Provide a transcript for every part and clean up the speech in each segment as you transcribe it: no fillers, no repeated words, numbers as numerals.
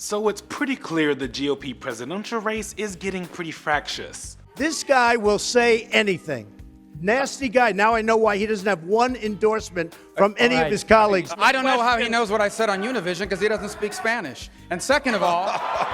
So it's pretty clear the GOP presidential race is getting pretty fractious. This guy will say anything. Nasty guy. Now I know why he doesn't have one endorsement from any of his colleagues. I don't know how he knows what I said on Univision because he doesn't speak Spanish. And second of all,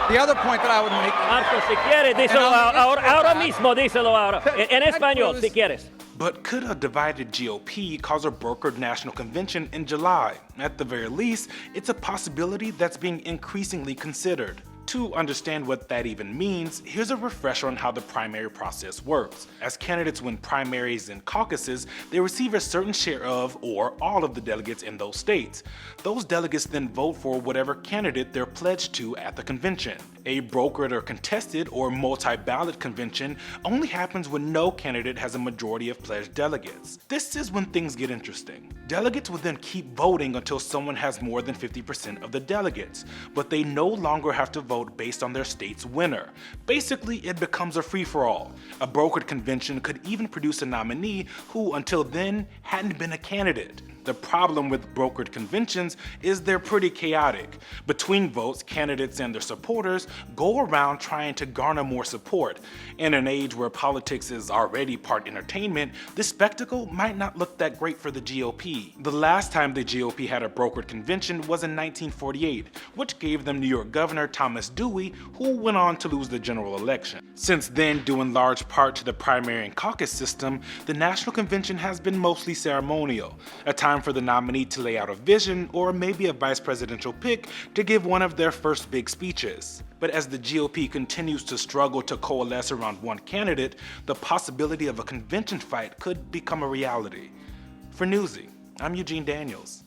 the other point that I would make... Marco, si quieres, díselo ahora mismo, díselo ahora. En español, si quieres. But could a divided GOP cause a brokered national convention in July? At the very least, it's a possibility that's being increasingly considered. To understand what that even means, here's a refresher on how the primary process works. As candidates win primaries and caucuses, they receive a certain share of, or all of the delegates in those states. Those delegates then vote for whatever candidate they're pledged to at the convention. A brokered or contested or multi-ballot convention only happens when no candidate has a majority of pledged delegates. This is when things get interesting. Delegates will then keep voting until someone has more than 50% of the delegates, but they no longer have to vote based on their state's winner. Basically, it becomes a free-for-all. A brokered convention could even produce a nominee who, until then, hadn't been a candidate. The problem with brokered conventions is they're pretty chaotic. Between votes, candidates and their supporters go around trying to garner more support. In an age where politics is already part entertainment, this spectacle might not look that great for the GOP. The last time the GOP had a brokered convention was in 1948, which gave them New York Governor Thomas Dewey, who went on to lose the general election. Since then, due in large part to the primary and caucus system, the national convention has been mostly ceremonial, a time for the nominee to lay out a vision or maybe a vice presidential pick to give one of their first big speeches. But as the GOP continues to struggle to coalesce around one candidate, the possibility of a convention fight could become a reality. For Newsy, I'm Eugene Daniels.